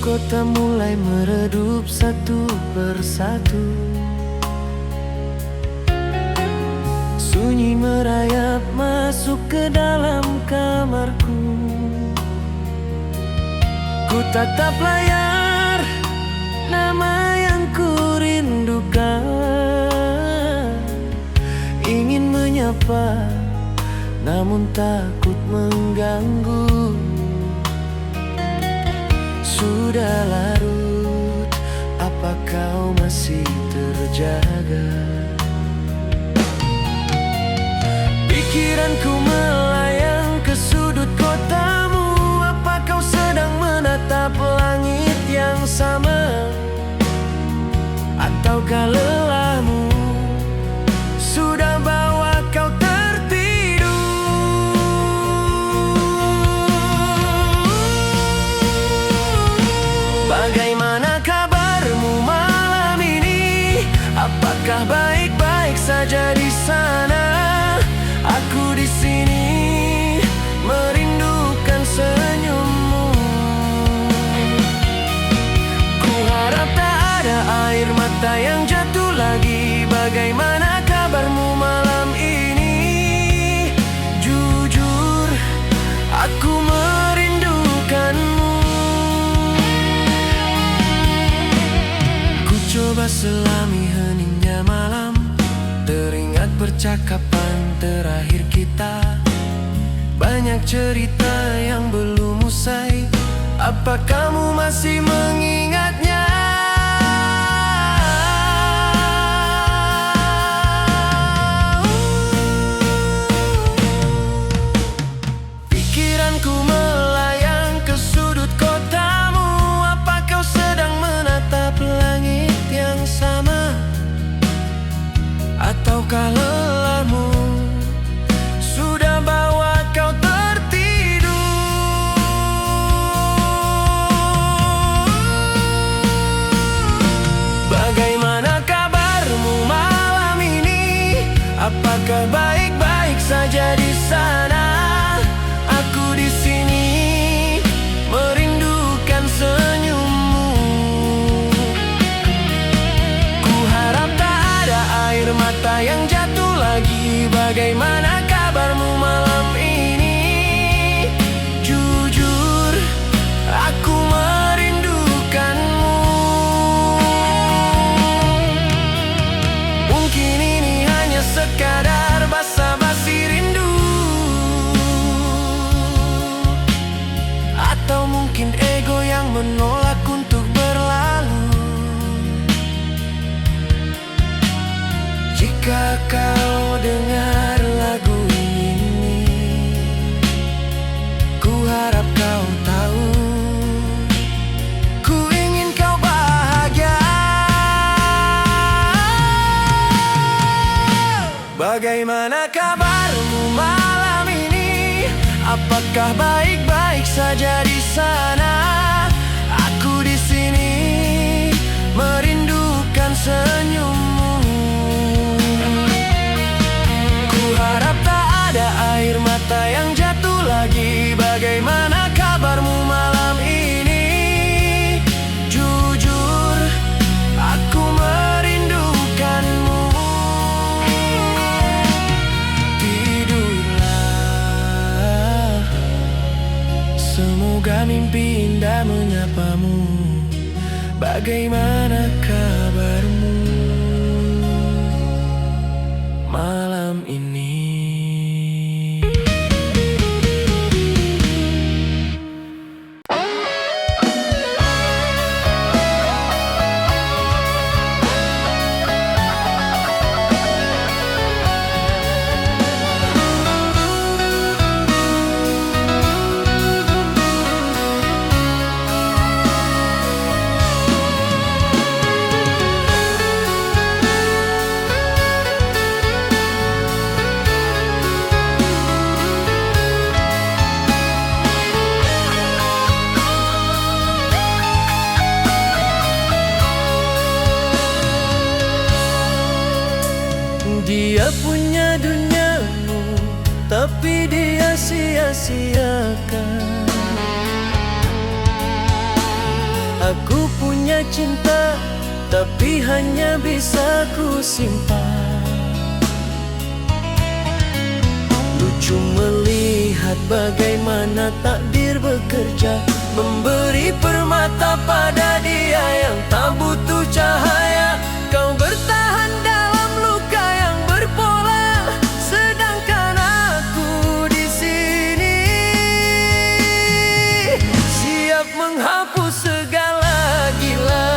kota mulai meredup satu persatu. Sunyi merayap masuk ke dalam kamarku. Ku tatap layar nama yang ku rindukan. Ingin menyapa namun takut mengganggu. Sudah larut, apa kau masih terjaga? Pikiranku melayang ke sudut kotamu. Apa kau sedang menatap langit yang sama? Ataukah lelahmu sudah bawa kau tertidur? Bagaimana kabarmu malam ini? Apakah baik-baik saja di sana? Aku di sini merindukan senyummu. Ku harap tak ada air mata yang jatuh lagi. Bagaimana kabarmu malam ini? Jujur, aku merindukanmu. Ku coba selami heningnya malam, teringat percakapan terakhir kita. Banyak cerita yang belum usai. Apa kamu masih mengingatnya? Pikiranku melayang ke sudut kotamu. Apa kau sedang menatap langit yang sama? Ataukah lelahmu sudah bawa kau tertidur? Bagaimana kabarmu malam ini? Apakah baik-baik saja di sana? Aku di sini merindukan senyummu. Ku harap tak ada air mata yang jatuh lagi. Bagaimana kabarmu malam ini? Jujur, aku merindukanmu. Mungkin ini hanya sekadar basa-basi rindu, atau mungkin ego yang menolak untuk berlalu. Jika kau dengar lagu ini, ku harap kau tahu, ku ingin kau bahagia. Bagaimana kabarmu malam ini? Apakah baik-baik saja di sana? Aku di sini merindukan senyummu. Harap tak ada air mata yang jatuh lagi. Bagaimana kabarmu malam ini? Jujur, aku merindukanmu. Tidurlah, semoga mimpi indah menyapamu. Bagaimana kabarmu malam ini? Aku punya cinta, tapi hanya bisa ku simpan. Lucu melihat bagaimana takdir bekerja, memberi permata pada dia yang tak butuh cahaya. Kau bertahan dalam luka yang berpola, sedangkan aku di sini siap menghapus segala gila.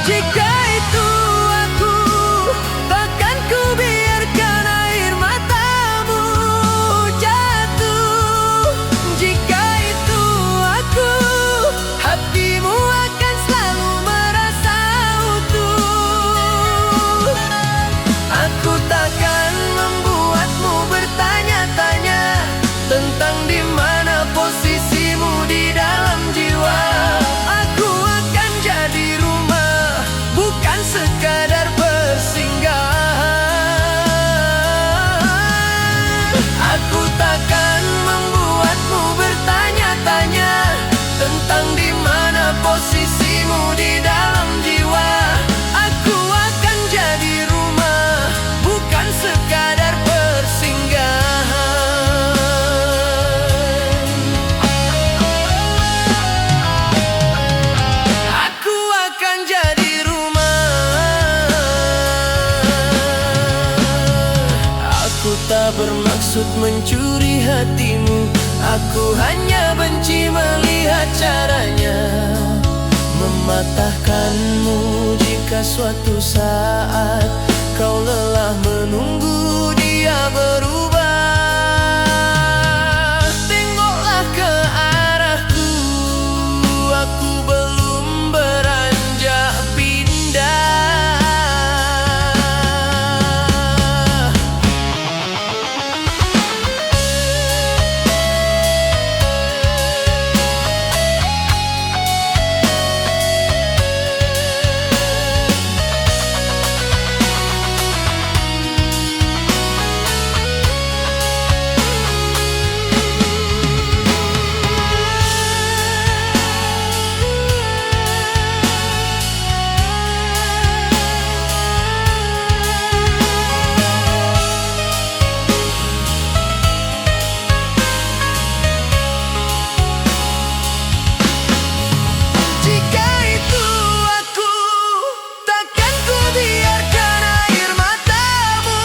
Jika itu aku, takkan ku biarkan air matamu jatuh. Jika itu aku, hatimu akan selalu merasa utuh. Aku takkan membuatmu bertanya-tanya tentang di mana posisimu di dalam jiwa. Aku akan jadi rumah, bukan sekadar persinggahan. Aku takkan membuatmu bertanya-tanya tentang di mana posisimu di dalam jiwa. Aku akan jadi rumah, bukan sekadar persinggahan. Aku akan jadi rumah. Aku tak bermaksud mencuri hatimu, aku hanya benci melihat caranya mematahkanmu. Jika suatu saat kau lelah menunggu dia berubah, tengoklah ke arahku, aku belum beranjak pindah. Jika itu aku, takkan ku biarkan air matamu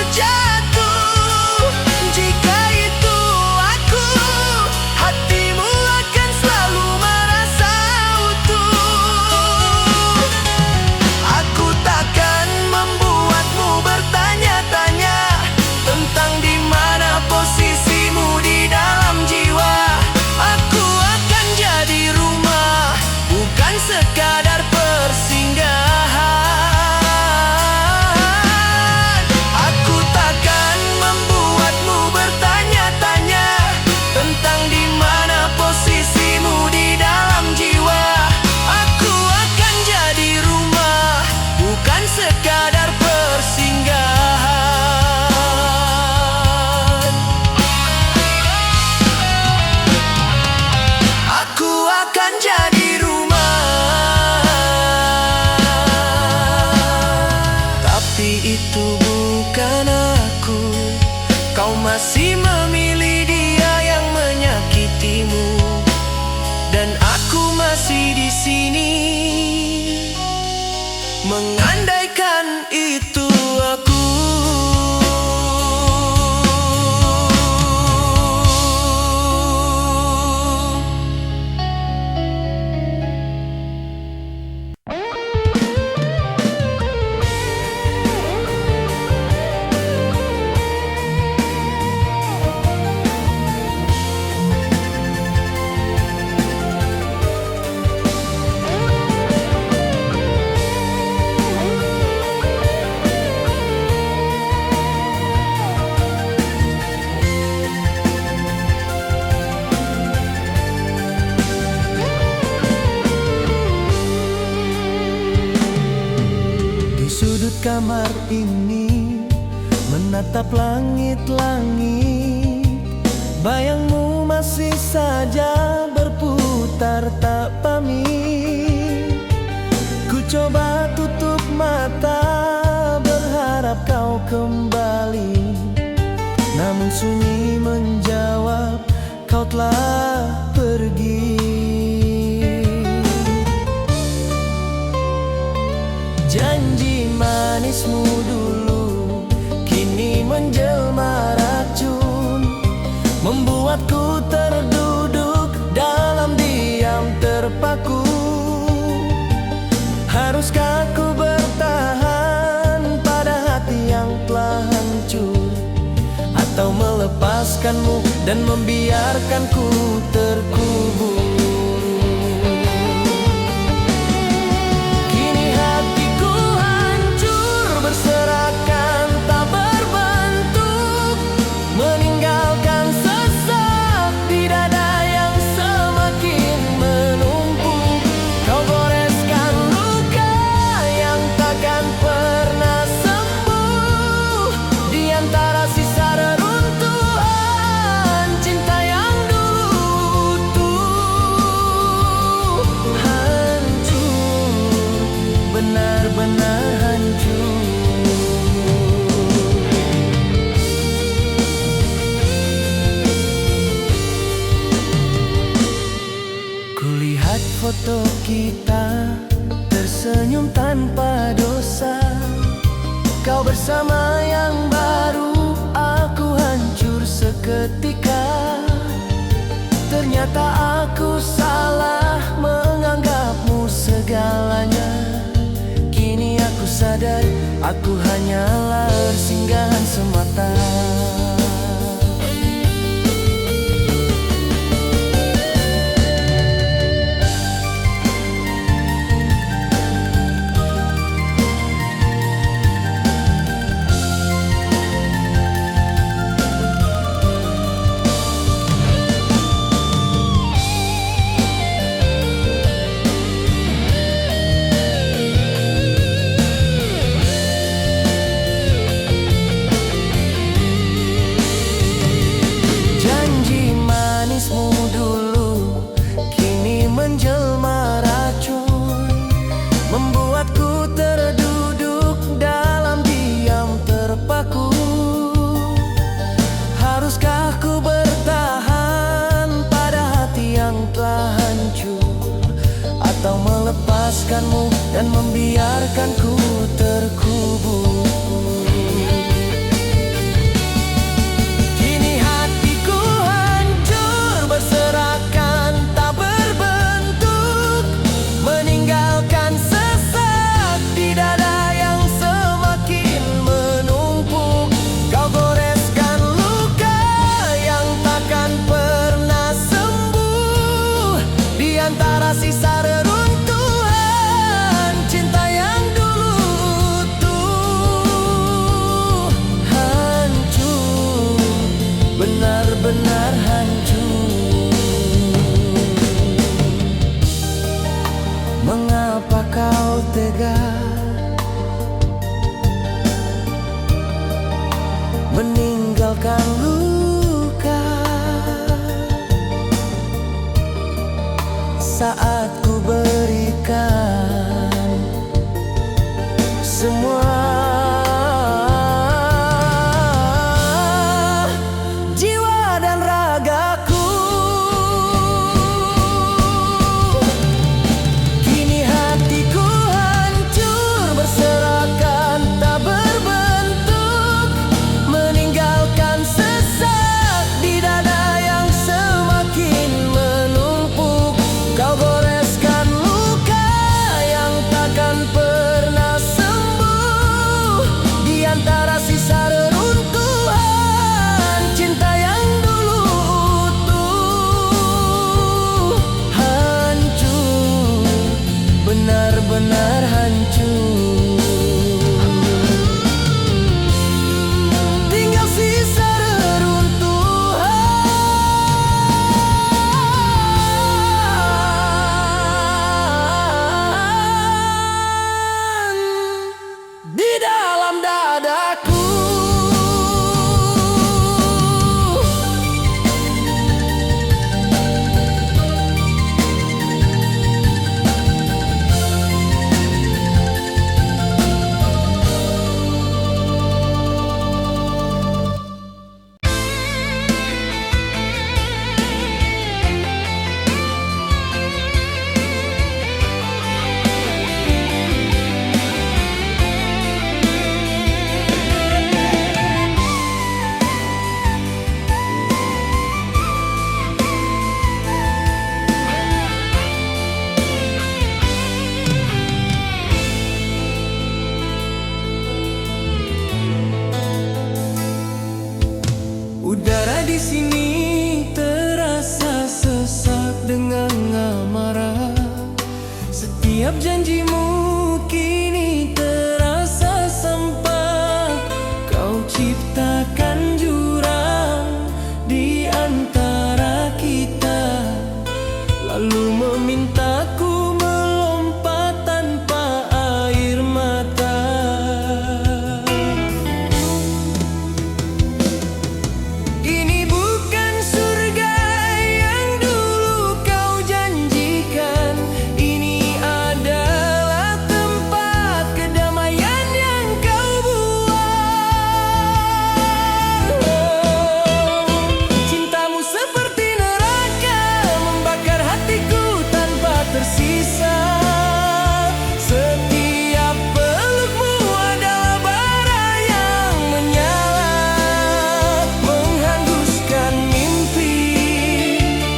jatuh. Jika itu aku, hatimu akan selalu merasa utuh. Aku takkan membuatmu bertanya-tanya tentang di mana posisimu di dalam jiwa. Aku akan jadi rumah, bukan sekadar persinggahan. Aku takkan membuatmu bertanya-tanya tentang di mana posisimu di dalam jiwa. Aku akan jadi rumah, bukan sekadar persinggahan. Aku akan jadi rumah, tapi itu bukan aku. Kau masih memilih dia yang menyakitimu, dan aku masih di sini mengandaikan itu aku. Kamar ini menatap langit-langit, bayangmu masih saja berputar tak pamit. Ku coba tutup mata berharap kau kembali, namun sunyi menjawab kau telah pergi. Janji manismu dulu kini menjelma racun, membuatku terduduk dalam diam terpaku. Haruskah ku bertahan pada hati yang telah hancur, atau melepaskanmu dan membiarkanku terkubur? Kini hatiku hancur berserakan tak berbentuk, meninggalkan sesak di dada yang semakin menumpuk. Kau goreskan luka yang takkan pernah sembuh di antara sisa reruntuhan cinta yang dulu utuh. Hancur, benar-benar hancur. Kulihat foto kita tersenyum tanpa dosa, kau bersama yang baru, aku hancur seketika. Ternyata aku salah menganggapmu segalanya. Kini aku sadar aku hanyalah singgahan semata. Menjelma racun, membuatku terduduk dalam diam terpaku. Haruskah ku bertahan pada hati yang telah hancur, atau melepaskanmu dan membiarkanku terkubur? Antara sisa reruntuhan cinta yang dulu utuh. Hancur, benar-benar hancur. Mengapa kau tega meninggalkan luka saat ku berikan semua jiwa dan ragaku? Kini hatiku hancur berserakan tak berbentuk, meninggalkan sesak di dada yang semakin menumpuk. Kau goreng di sini terasa sesak dengan amarah. Setiap janjimu kini terasa sampah. Kau ciptakan jurang di antara kita, lalu memintaku melompat tanpa air mata. Ini bukan surga yang dulu kau janjikan. Ini adalah tempat kedamaian yang kau buat. Cintamu seperti neraka, membakar hatiku tanpa tersisa. Setiap pelukmu adalah bara yang menyala, menghanguskan mimpi,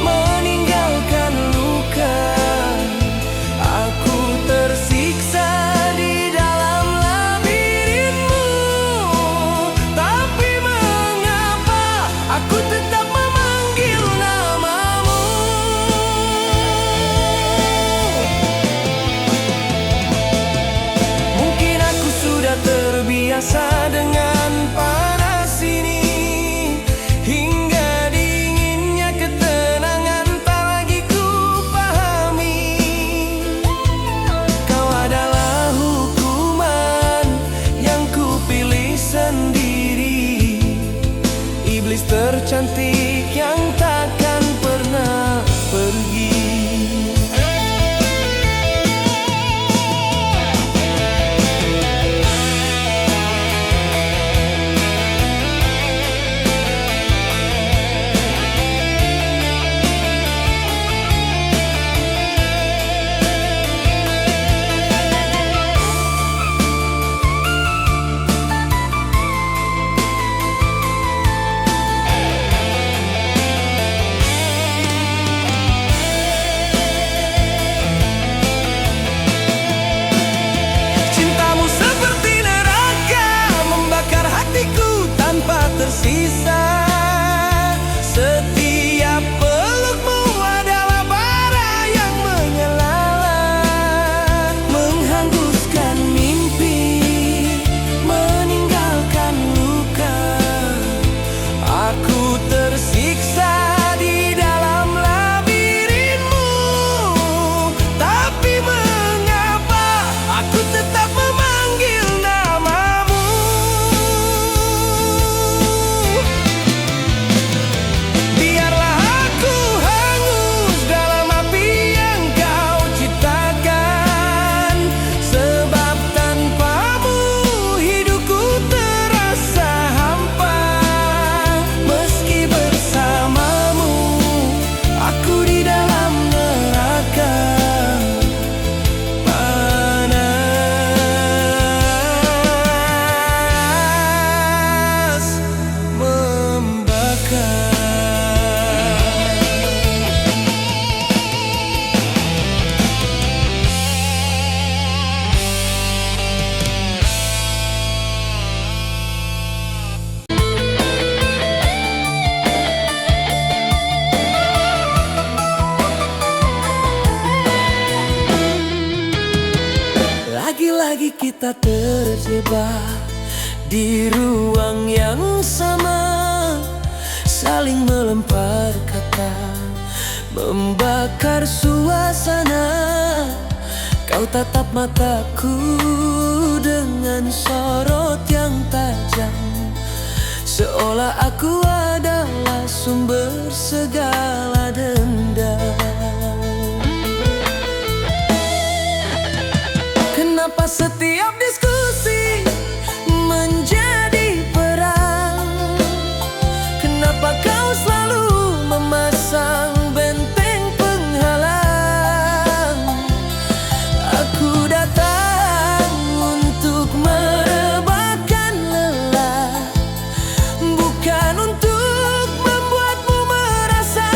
meninggalkan luka. Aku tersiksa di dalam labirinmu, tapi mengapa aku tetap memanggil namamu? Mungkin aku sudah terbiasa dengan panas ini, hingga dinginnya ketenangan tak lagi ku pahami. Kau adalah hukuman yang ku pilih sendiri, iblis tercantik yang takkan pernah pergi. Cintamu seperti neraka, membakar hatiku tanpa tersisa. Setiap pelukmu adalah bara yang menyala, menghanguskan mimpi, meninggalkan luka. Aku tersiksa di dalam labirinmu, tapi mengapa aku tetap memanggil namamu? Biarlah aku hangus dalam api yang kau ciptakan, sebab tanpamu hidupku terasa hampa. Meski bersamamu aku di dalam neraka panas membakar. Lagi-lagi kita terjebak di ruang yang sama, saling melempar kata, membakar suasana. Kau tatap mataku dengan sorot yang tajam, seolah aku adalah sumber segala dendam. Kenapa setiap diskusi menjadi perang? Kenapa kau selalu memasang benteng penghalang? Aku datang untuk merebahkan lelah, bukan untuk membuatmu merasa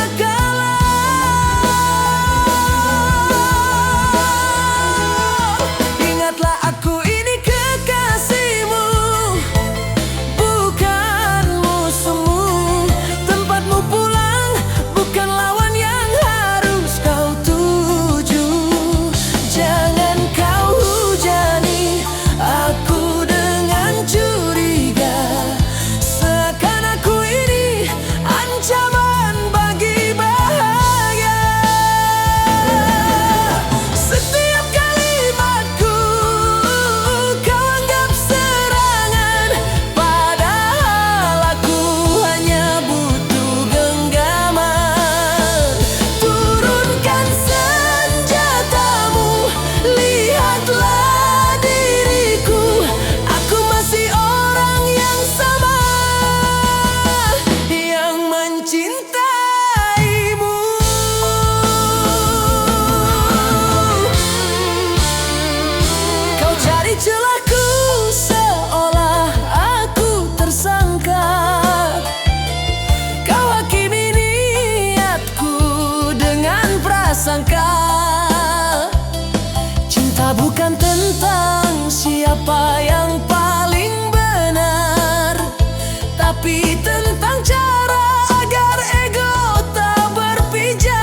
tentang cara agar ego tak berpijar.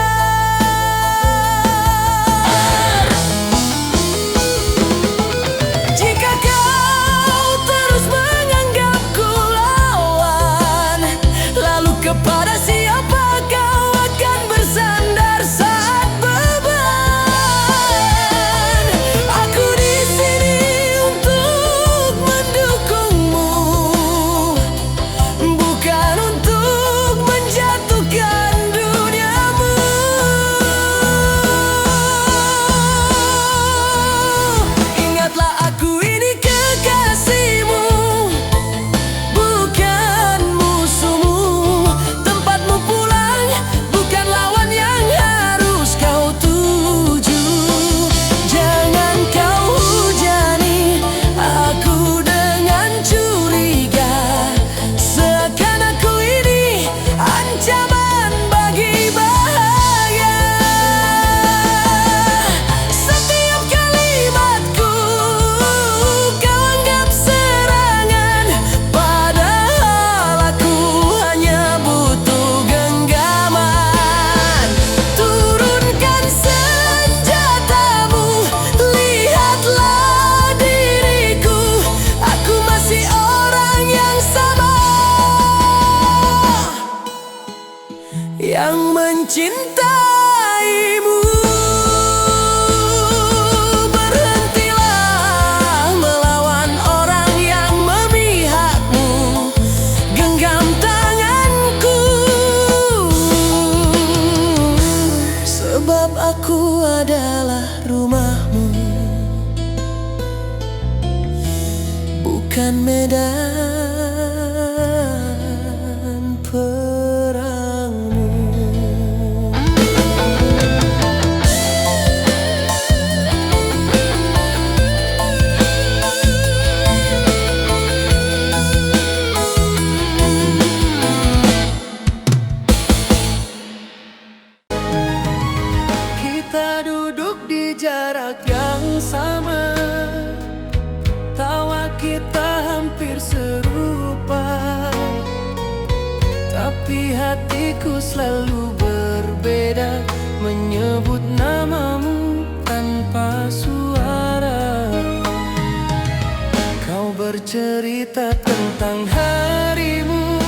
Jika kau terus menganggapku lawan, lalu kepada siapa kau akan bersandar saat beban? Aku di sini untuk mendukungmu, bukan untuk menjatuhkan duniamu. Ingatlah aku ini kekasihmu, bukan musuhmu. Tempatmu pulang, bukan lawan yang harus kau tuju. Jangan kau hujani aku dengan curiga, seakan aku ini ancaman bagi bahagia. Setiap kalimatku kau anggap serangan, padahal aku hanya butuh genggaman. Turunkan senjatamu, lihatlah diriku, aku masih orang yang sama, yang mencintaimu. Berhentilah melawan orang yang memihakmu, genggam tanganku, sebab aku adalah rumahmu, bukan medan perangmu. Kita duduk di jarak yang sama, tawa kita hampir serupa, tapi hatiku selalu berbeda, menyebut namamu tanpa suara. Kau bercerita tentang harimu,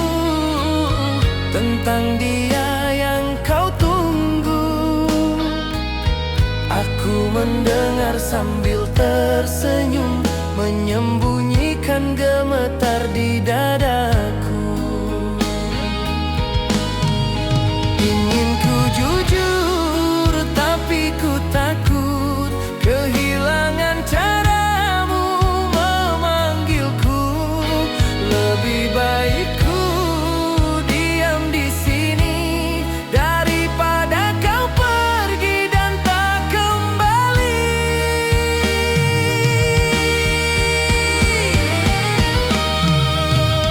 tentang dia yang kau tunggu. Aku mendengar sambil tersenyum, menyembunyikan gemetar di dadaku. Ingin ku jujur, tapi ku takut kehilangan caramu memanggilku. Lebih baik ku diam di sini daripada kau pergi dan tak kembali.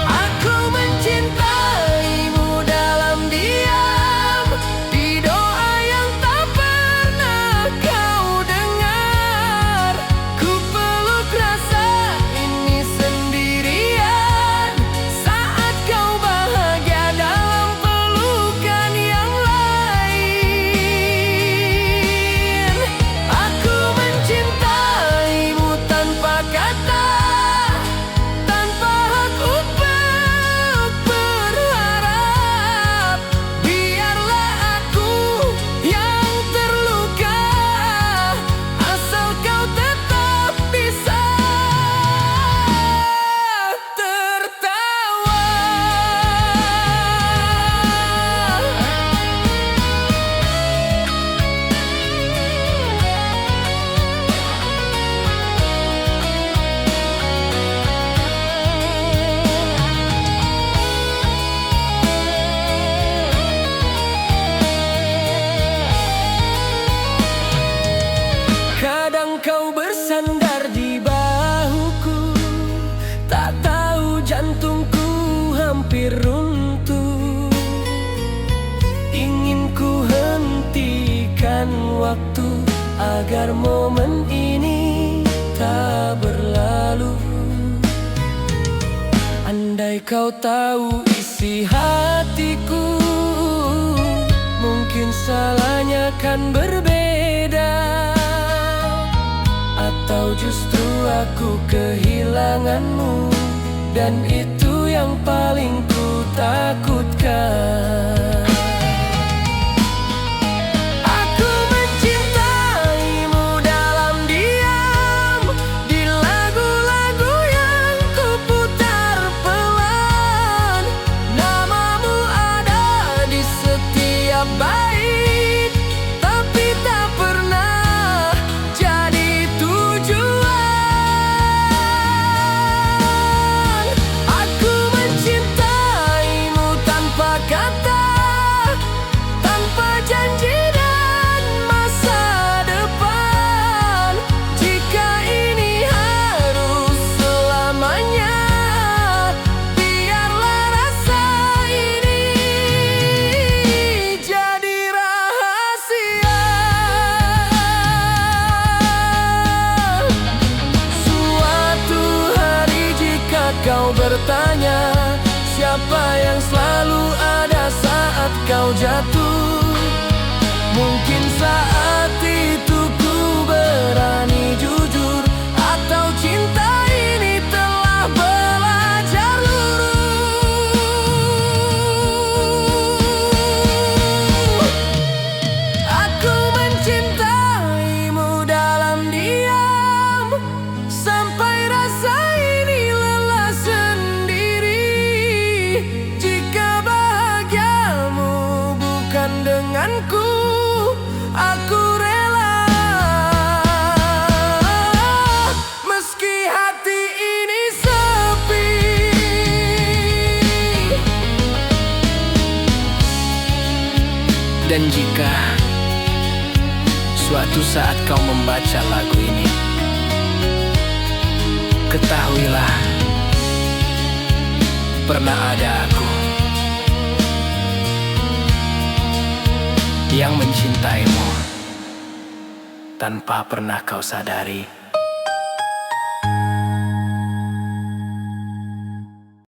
Aku mencintaimu dalam diam, di doa yang tak pernah kau dengar. Ku peluk rasa ini sendirian, saat kau bahagia dalam pelukan yang lain. Aku mencintaimu tanpa kata, tanpa hak untuk berharap. Biarlah aku yang terluka, asal kau tetap bisa tertawa. Kadang kau bersandar di bahuku, tak tahu jantungku hampir runtuh. Ingin ku hentikan waktu agar momen ini tak berlalu. Andai kau tahu isi isi hatiku. Mungkin salahnya kan berbeda, atau justru aku kehilanganmu, dan itu yang paling ku takutkan. Aku mencintaimu dalam diam, di lagu-lagu yang ku putar pelan. Namamu ada di setiap bait, tapi tak pernah jadi tujuan. Aku mencintaimu tanpa kata, tanpa janji dan masa depan. Jika ini harus selamanya, biarlah rasa ini jadi rahasia. Suatu hari jika kau bertanya, siapa yang selalu ada saat kau jatuh, mungkin saat itu ku berani jujur, atau cinta ini telah belajar luruh. Aku mencintaimu dalam diam, sampai rasa ini lelah sendiri. Jika bahagiamu bukan denganku, aku rela. Meski hati ini sepi, dan jika suatu saat kau membaca lagu ini, ketahuilah pernah ada aku yang mencintaimu tanpa pernah kau sadari.